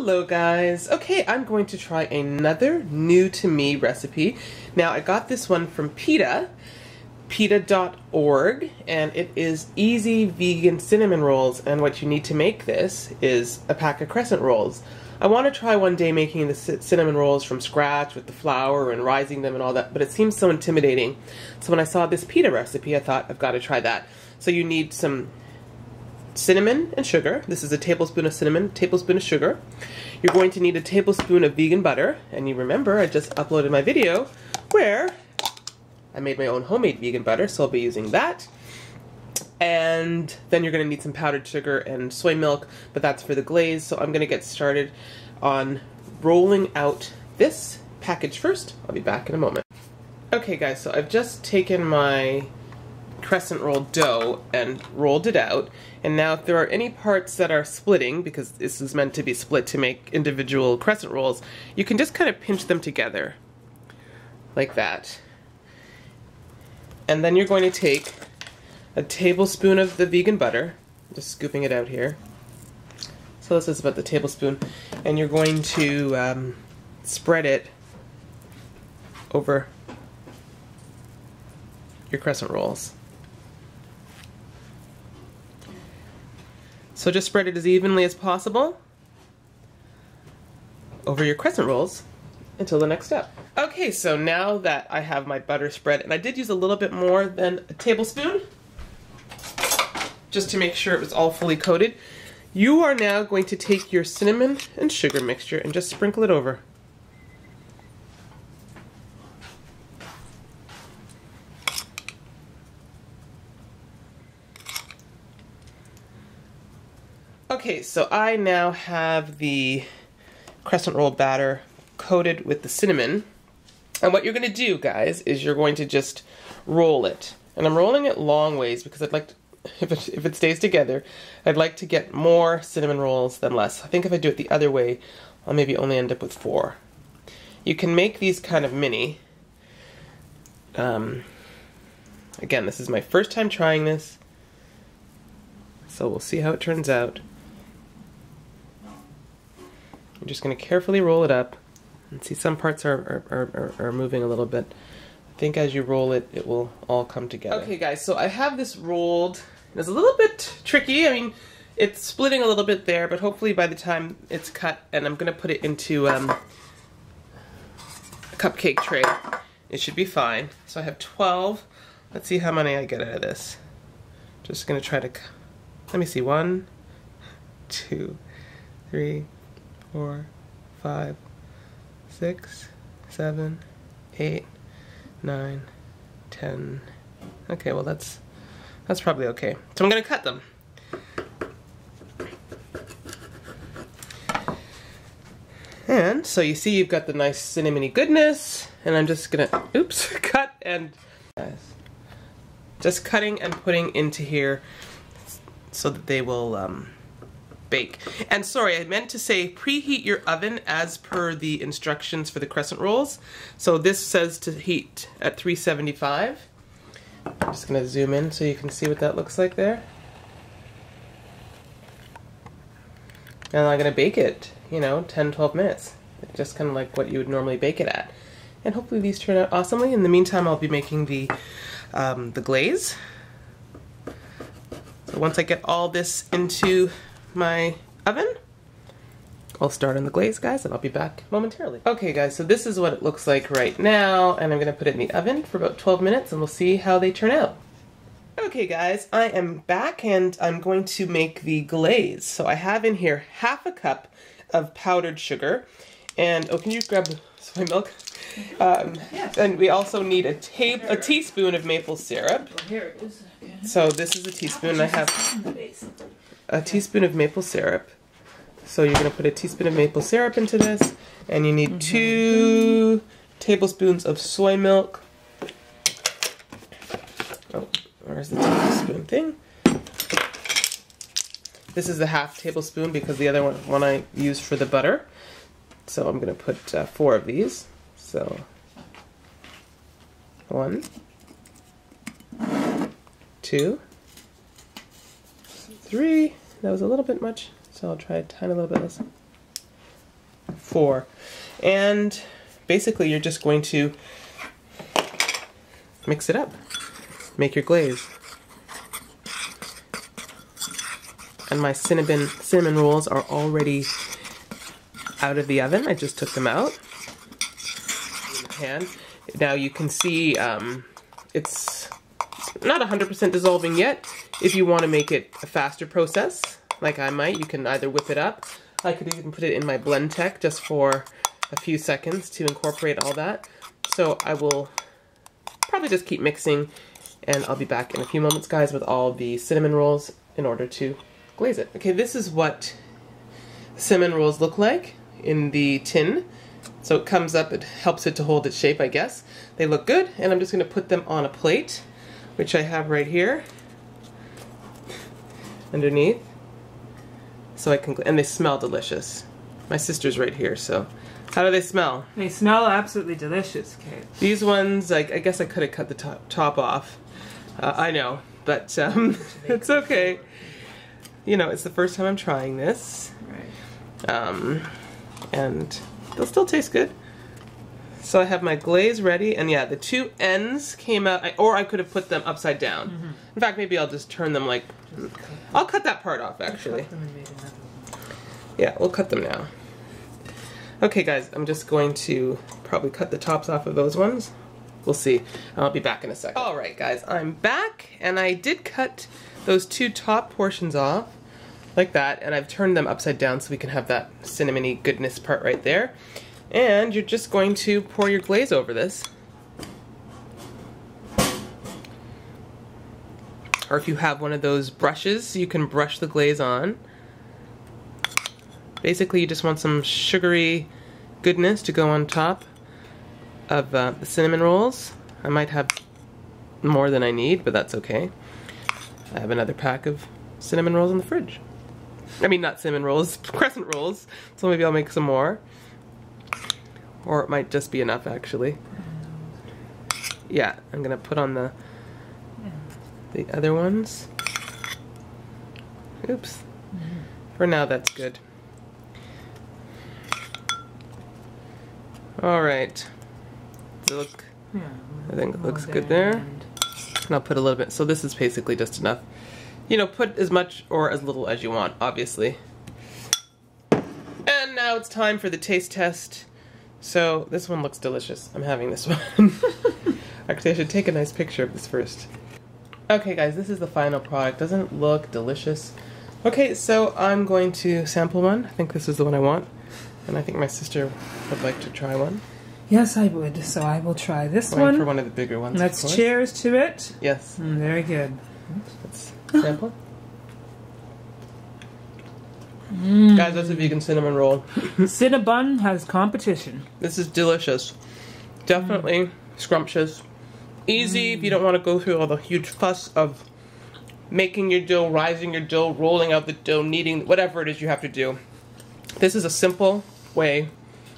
Hello guys. Okay, I'm going to try another new to me recipe. Now I got this one from PETA.org, and it is easy vegan cinnamon rolls, and what you need to make this is a pack of crescent rolls. I want to try one day making the cinnamon rolls from scratch with the flour and rising them and all that, but it seems so intimidating. So when I saw this PETA recipe, I thought I've got to try that. So you need some cinnamon and sugar. This is a tablespoon of cinnamon, tablespoon of sugar. You're going to need a tablespoon of vegan butter, and you remember I just uploaded my video where I made my own homemade vegan butter, so I'll be using that. And then you're going to need some powdered sugar and soy milk, but that's for the glaze. So I'm going to get started on rolling out this package first. I'll be back in a moment. Okay guys, so I've just taken my crescent roll dough and rolled it out, and now if there are any parts that are splitting, because this is meant to be split to make individual crescent rolls, you can just kind of pinch them together like that. And then you're going to take a tablespoon of the vegan butter, just scooping it out here, so this is about the tablespoon, and you're going to spread it over your crescent rolls. So just spread it as evenly as possible over your crescent rolls until the next step. Okay, so now that I have my butter spread, and I did use a little bit more than a tablespoon, just to make sure it was all fully coated, you are now going to take your cinnamon and sugar mixture and just sprinkle it over. Okay, so I now have the crescent roll batter coated with the cinnamon. And what you're going to do, guys, is you're going to just roll it. And I'm rolling it long ways because I'd like to, if it stays together, I'd like to get more cinnamon rolls than less. I think if I do it the other way, I'll maybe only end up with 4. You can make these kind of mini. Again, this is my first time trying this, so we'll see how it turns out. I'm just going to carefully roll it up, and see some parts are moving a little bit. I think as you roll it, it will all come together. Okay guys, so I have this rolled. It's a little bit tricky. I mean, it's splitting a little bit there, but hopefully by the time it's cut, and I'm going to put it into a cupcake tray, it should be fine. So I have 12. Let's see how many I get out of this. Just going to try to, let me see, 1, 2, 3, 4, 5, 6, 7, 8, 9, 10. Okay, well that's probably okay. So I'm gonna cut them. And so you see you've got the nice cinnamony goodness, and I'm just gonna, oops, cut and just cutting and putting into here so that they will bake. And sorry, I meant to say preheat your oven as per the instructions for the crescent rolls. So this says to heat at 375. I'm just going to zoom in so you can see what that looks like there. And I'm going to bake it, 10-12 minutes. Just kind of like what you would normally bake it at. And hopefully these turn out awesomely. In the meantime, I'll be making the glaze. So once I get all this into my oven, I'll start on the glaze, guys, and I'll be back momentarily. Okay guys, so this is what it looks like right now, and I'm gonna put it in the oven for about 12 minutes and we'll see how they turn out. Okay guys, I am back and I'm going to make the glaze. So I have in here ½ a cup of powdered sugar, and oh, can you grab soy milk? Yes. And we also need a teaspoon of maple syrup. Well, here it is. Okay. So this is a teaspoon. I have a teaspoon of maple syrup. So you're going to put a teaspoon of maple syrup into this, and you need 2 tablespoons of soy milk. Oh, where's the tablespoon thing? This is the ½ tablespoon because the other one I used for the butter. So I'm going to put 4 of these. So 1, 2, 3. That was a little bit much, so I'll try a tiny little bit less. 4. And basically you're just going to mix it up. Make your glaze. And my cinnamon rolls are already out of the oven. I just took them out in the pan. Now you can see it's not 100% dissolving yet. If you want to make it a faster process, like I might, you can either whip it up. I could even put it in my blend tech just for a few seconds to incorporate all that. So I will probably just keep mixing, and I'll be back in a few moments, guys, with all the cinnamon rolls in order to glaze it. Okay, this is what cinnamon rolls look like in the tin. So it comes up, it helps it to hold its shape, I guess. They look good, and I'm just going to put them on a plate, which I have right here underneath. So I can, and they smell delicious. My sister's right here, so how do they smell? They smell absolutely delicious, Kate. These ones, I guess I could have cut the top off. I know, but it's okay. You know, it's the first time I'm trying this. Right. And they'll still taste good. So I have my glaze ready, and yeah, the two ends came out, or I could have put them upside down. Mm-hmm. In fact, maybe I'll just turn them like, I'll cut that part off actually. Yeah, we'll cut them now. Okay guys, I'm just going to probably cut the tops off of those ones. We'll see. I'll be back in a second. Alright guys, I'm back, and I did cut those two top portions off like that, and I've turned them upside down so we can have that cinnamony goodness part right there. And you're just going to pour your glaze over this. Or if you have one of those brushes, you can brush the glaze on. Basically, you just want some sugary goodness to go on top of the cinnamon rolls. I might have more than I need, but that's okay. I have another pack of cinnamon rolls in the fridge. I mean, not cinnamon rolls, crescent rolls. So maybe I'll make some more. Or it might just be enough, actually. Yeah, I'm gonna put on the other ones. Oops. For now, that's good. Alright. Does it look? Yeah, I think it looks good there. And I'll put a little bit. So this is basically just enough. You know, put as much or as little as you want, obviously. And now it's time for the taste test. So this one looks delicious. I'm having this one. Actually, I should take a nice picture of this first. Okay guys, this is the final product. Doesn't it look delicious? Okay, so I'm going to sample one. I think this is the one I want. And I think my sister would like to try one. Yes, I would. So I will try this Going one. for one of the bigger ones. Let's cheers to it. Yes. Very good. Let's sample. Guys, that's a vegan cinnamon roll. Cinnabon has competition. This is delicious. Definitely scrumptious. Easy if you don't want to go through all the huge fuss of making your dough, rising your dough, rolling out the dough, kneading, whatever it is you have to do. This is a simple way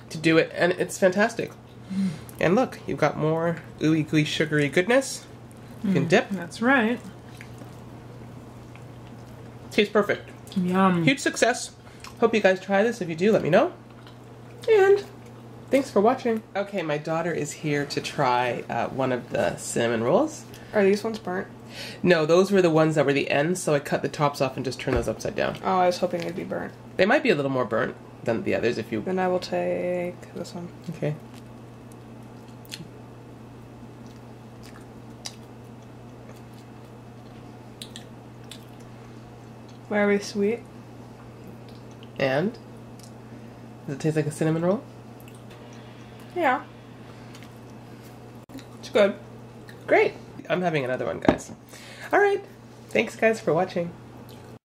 to do it, and it's fantastic. And look, you've got more ooey gooey sugary goodness. You can dip. That's right. Tastes perfect. Yum. Huge success. Hope you guys try this. If you do, let me know. And thanks for watching. Okay, my daughter is here to try one of the cinnamon rolls. Are these ones burnt? No, those were the ones that were the ends, so I cut the tops off and just turned those upside down. Oh, I was hoping they'd be burnt. They might be a little more burnt than the others if you... Then I will take this one. Okay. Very sweet. And? Does it taste like a cinnamon roll? Yeah. It's good. Great. I'm having another one, guys. Alright. Thanks, guys, for watching.